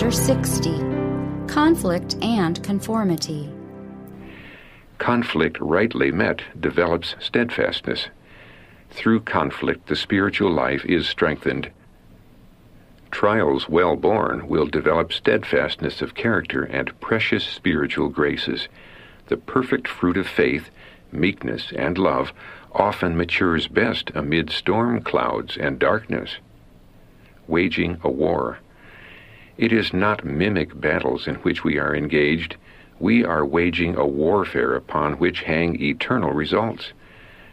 Chapter 60, Conflict and Conformity. Conflict, rightly met, develops steadfastness. Through conflict, the spiritual life is strengthened. Trials well borne will develop steadfastness of character and precious spiritual graces. The perfect fruit of faith, meekness, and love often matures best amid storm clouds and darkness. Waging a war. It is not mimic battles in which we are engaged. We are waging a warfare upon which hang eternal results.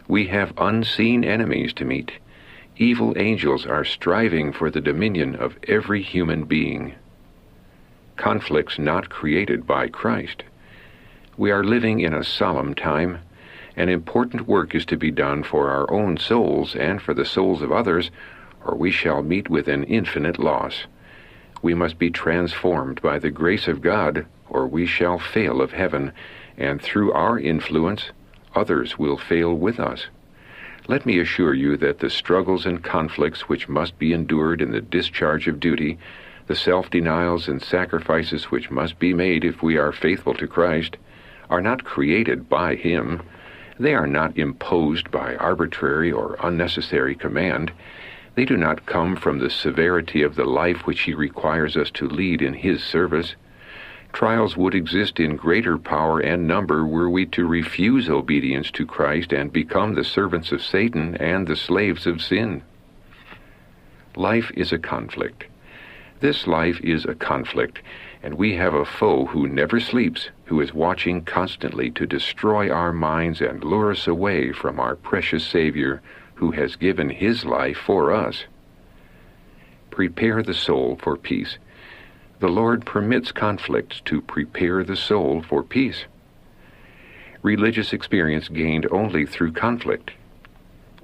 We have unseen enemies to meet. Evil angels are striving for the dominion of every human being. Conflicts not created by Christ. We are living in a solemn time. An important work is to be done for our own souls and for the souls of others, or we shall meet with an infinite loss. We must be transformed by the grace of God, or we shall fail of heaven, and through our influence, others will fail with us. Let me assure you that the struggles and conflicts which must be endured in the discharge of duty, the self-denials and sacrifices which must be made if we are faithful to Christ, are not created by Him. They are not imposed by arbitrary or unnecessary command. They do not come from the severity of the life which He requires us to lead in His service. Trials would exist in greater power and number were we to refuse obedience to Christ and become the servants of Satan and the slaves of sin. Life is a conflict. This life is a conflict, and we have a foe who never sleeps, who is watching constantly to destroy our minds and lure us away from our precious Savior, who has given His life for us. Prepare the soul for peace. The Lord permits conflicts to prepare the soul for peace. Religious experience gained only through conflict.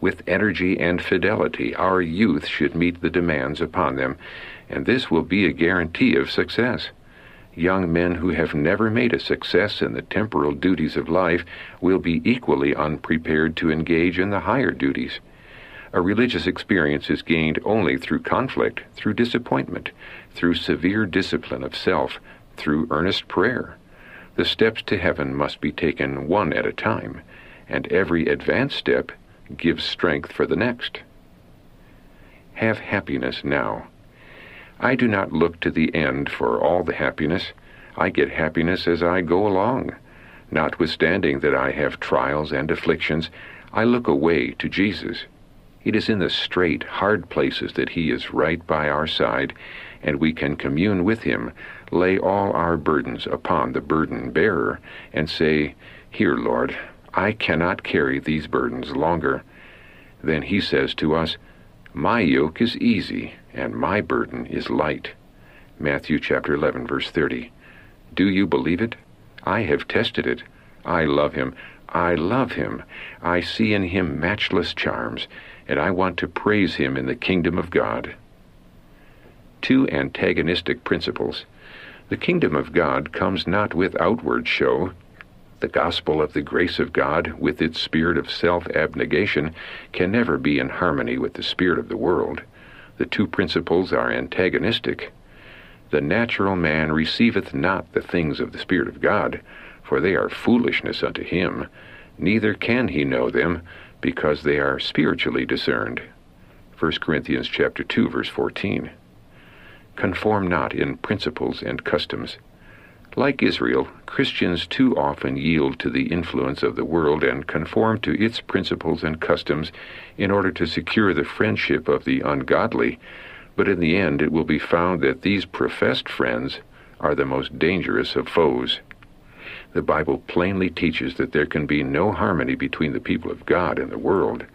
With energy and fidelity, our youth should meet the demands upon them, and this will be a guarantee of success. Young men who have never made a success in the temporal duties of life will be equally unprepared to engage in the higher duties. A religious experience is gained only through conflict, through disappointment, through severe discipline of self, through earnest prayer. The steps to heaven must be taken one at a time, and every advanced step gives strength for the next. Have happiness now. I do not look to the end for all the happiness. I get happiness as I go along. Notwithstanding that I have trials and afflictions, I look away to Jesus. It is in the straight, hard places that He is right by our side, and we can commune with Him, lay all our burdens upon the burden-bearer, and say, "Here, Lord, I cannot carry these burdens longer." Then He says to us, "My yoke is easy, and my burden is light." Matthew chapter 11, verse 30. Do you believe it? I have tested it. I love Him. I love Him. I see in Him matchless charms, and I want to praise Him in the kingdom of God. Two antagonistic principles. The kingdom of God comes not with outward show. The gospel of the grace of God, with its spirit of self-abnegation, can never be in harmony with the spirit of the world. The two principles are antagonistic. The natural man receiveth not the things of the Spirit of God, for they are foolishness unto him, neither can he know them, because they are spiritually discerned. 1 Corinthians chapter 2, verse 14. Conform not in principles and customs. Like Israel, Christians too often yield to the influence of the world and conform to its principles and customs in order to secure the friendship of the ungodly, but in the end it will be found that these professed friends are the most dangerous of foes. The Bible plainly teaches that there can be no harmony between the people of God and the world.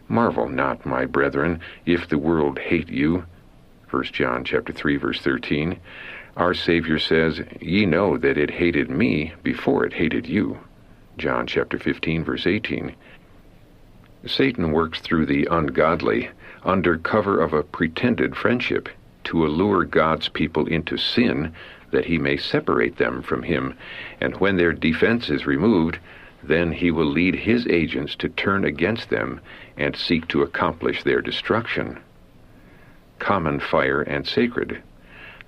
Marvel not, my brethren, if the world hate you. 1 John chapter 3, verse 13. Our Savior says, "Ye know that it hated me before it hated you." John chapter 15, verse 18. Satan works through the ungodly under cover of a pretended friendship to allure God's people into sin that he may separate them from him, and when their defense is removed, then he will lead his agents to turn against them and seek to accomplish their destruction. Common fire and sacred.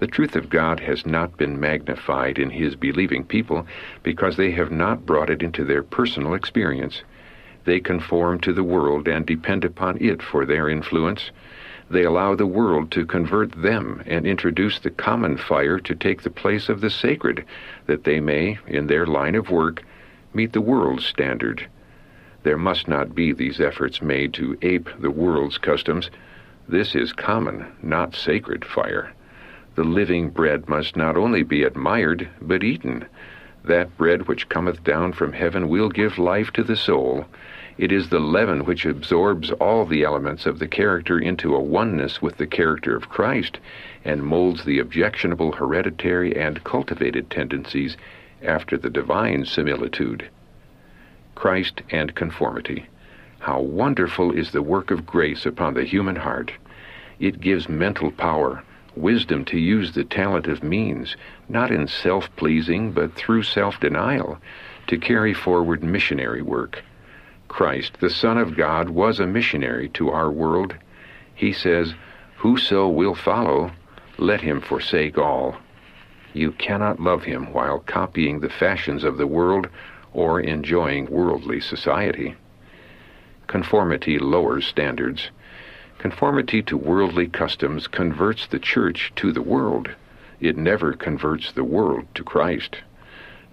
The truth of God has not been magnified in His believing people because they have not brought it into their personal experience. They conform to the world and depend upon it for their influence. They allow the world to convert them and introduce the common fire to take the place of the sacred, that they may, in their line of work, meet the world's standard. There must not be these efforts made to ape the world's customs. This is common, not sacred fire. The living bread must not only be admired, but eaten. That bread which cometh down from heaven will give life to the soul. It is the leaven which absorbs all the elements of the character into a oneness with the character of Christ, and molds the objectionable hereditary and cultivated tendencies after the divine similitude. Christ and conformity. How wonderful is the work of grace upon the human heart! It gives mental power, wisdom to use the talent of means, not in self-pleasing, but through self-denial, to carry forward missionary work. Christ, the Son of God, was a missionary to our world. He says, "Whoso will follow, let him forsake all." You cannot love Him while copying the fashions of the world or enjoying worldly society. Conformity lowers standards. Conformity to worldly customs converts the church to the world. It never converts the world to Christ.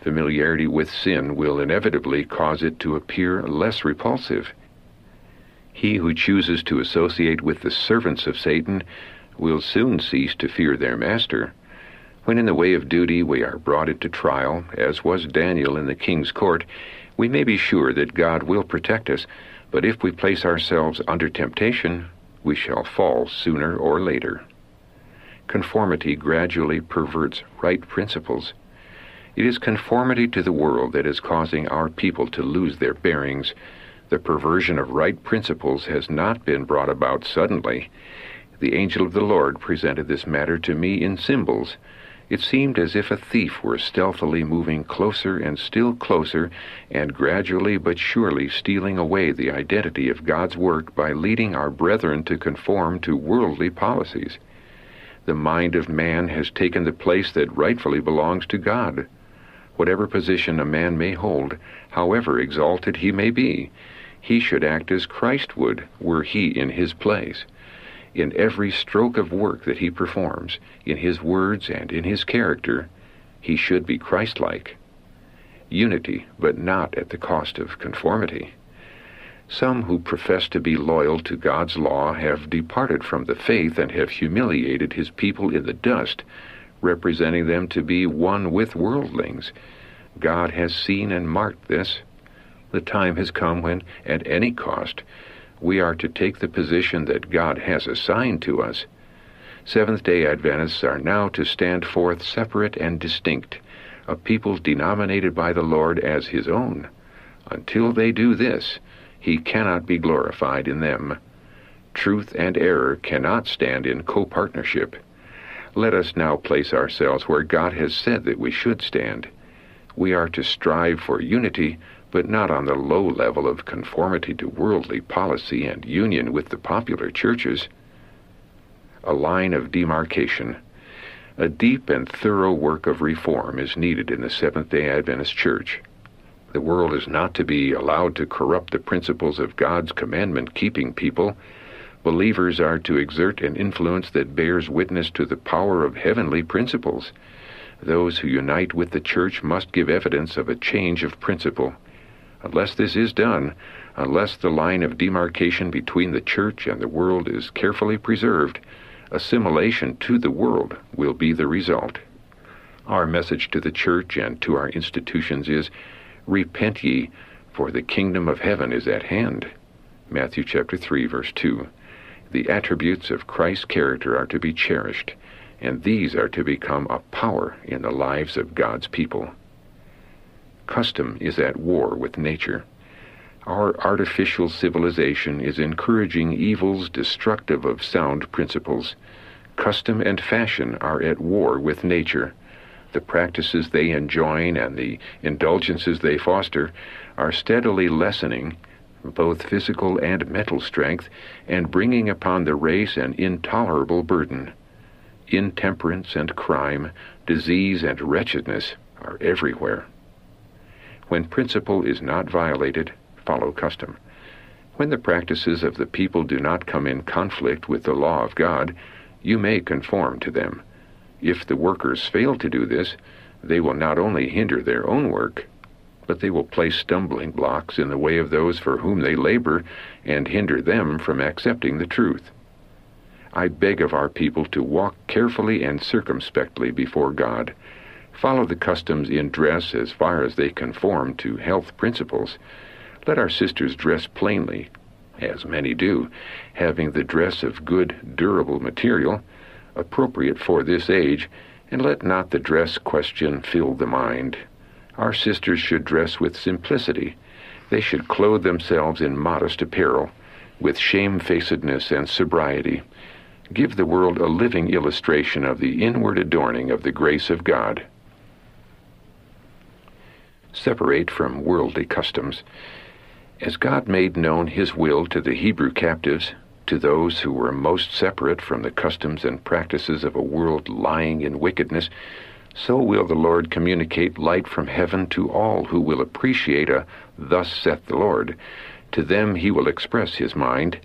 Familiarity with sin will inevitably cause it to appear less repulsive. He who chooses to associate with the servants of Satan will soon cease to fear their master. When in the way of duty we are brought into trial, as was Daniel in the king's court, we may be sure that God will protect us, but if we place ourselves under temptation, we shall fall sooner or later. Conformity gradually perverts right principles. It is conformity to the world that is causing our people to lose their bearings. The perversion of right principles has not been brought about suddenly. The angel of the Lord presented this matter to me in symbols. It seemed as if a thief were stealthily moving closer and still closer, and gradually but surely stealing away the identity of God's work by leading our brethren to conform to worldly policies. The mind of man has taken the place that rightfully belongs to God. Whatever position a man may hold, however exalted he may be, he should act as Christ would were he in his place. In every stroke of work that he performs, in his words and in his character, he should be Christ-like. Unity, but not at the cost of conformity. Some who profess to be loyal to God's law have departed from the faith and have humiliated His people in the dust, representing them to be one with worldlings. God has seen and marked this. The time has come when, at any cost, we are to take the position that God has assigned to us. Seventh-day Adventists are now to stand forth separate and distinct, a people denominated by the Lord as His own. Until they do this, He cannot be glorified in them. Truth and error cannot stand in co-partnership. Let us now place ourselves where God has said that we should stand. We are to strive for unity, but not on the low level of conformity to worldly policy and union with the popular churches. A line of demarcation. A deep and thorough work of reform is needed in the Seventh-day Adventist Church. The world is not to be allowed to corrupt the principles of God's commandment-keeping people. Believers are to exert an influence that bears witness to the power of heavenly principles. Those who unite with the church must give evidence of a change of principle. Unless this is done, unless the line of demarcation between the church and the world is carefully preserved, assimilation to the world will be the result. Our message to the church and to our institutions is, "Repent ye, for the kingdom of heaven is at hand." Matthew chapter 3, verse 2. The attributes of Christ's character are to be cherished, and these are to become a power in the lives of God's people. Custom is at war with nature. Our artificial civilization is encouraging evils destructive of sound principles. Custom and fashion are at war with nature. The practices they enjoin and the indulgences they foster are steadily lessening both physical and mental strength and bringing upon the race an intolerable burden. Intemperance and crime, disease and wretchedness are everywhere. When principle is not violated, follow custom. When the practices of the people do not come in conflict with the law of God, you may conform to them. If the workers fail to do this, they will not only hinder their own work, but they will place stumbling blocks in the way of those for whom they labor and hinder them from accepting the truth. I beg of our people to walk carefully and circumspectly before God. Follow the customs in dress as far as they conform to health principles. Let our sisters dress plainly, as many do, having the dress of good, durable material, appropriate for this age, and let not the dress question fill the mind. Our sisters should dress with simplicity. They should clothe themselves in modest apparel, with shamefacedness and sobriety. Give the world a living illustration of the inward adorning of the grace of God. Separate from worldly customs. As God made known His will to the Hebrew captives, to those who were most separate from the customs and practices of a world lying in wickedness, so will the Lord communicate light from heaven to all who will appreciate a "Thus saith the Lord." To them He will express His mind.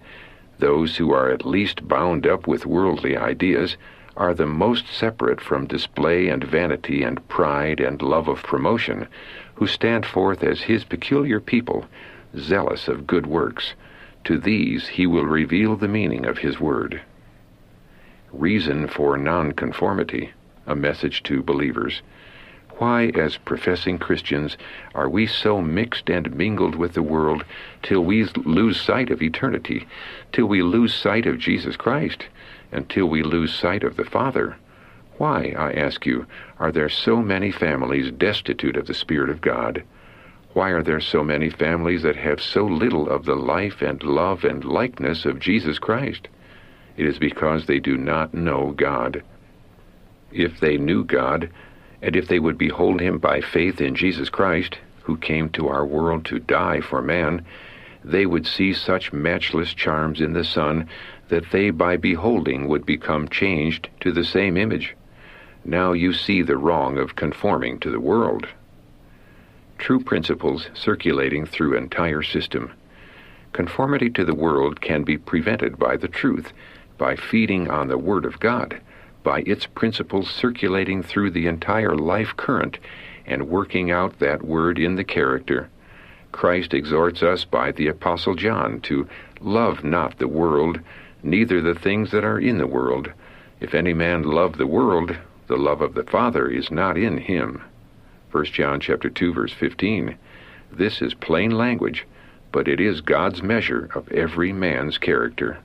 Those who are at least bound up with worldly ideas are the most separate from display and vanity and pride and love of promotion, who stand forth as His peculiar people, zealous of good works. To these He will reveal the meaning of His word. Reason for nonconformity, a message to believers. Why, as professing Christians, are we so mixed and mingled with the world till we lose sight of eternity, till we lose sight of Jesus Christ, and till we lose sight of the Father? Why, I ask you, are there so many families destitute of the Spirit of God? Why are there so many families that have so little of the life and love and likeness of Jesus Christ? It is because they do not know God. If they knew God, and if they would behold Him by faith in Jesus Christ, who came to our world to die for man, they would see such matchless charms in the Son that they by beholding would become changed to the same image. Now you see the wrong of conforming to the world. True principles circulating through entire system. Conformity to the world can be prevented by the truth, by feeding on the Word of God, by its principles circulating through the entire life current and working out that Word in the character. Christ exhorts us by the Apostle John to love not the world, neither the things that are in the world. If any man love the world, the love of the Father is not in him. 1 John chapter 2, verse 15. This is plain language, but it is God's measure of every man's character.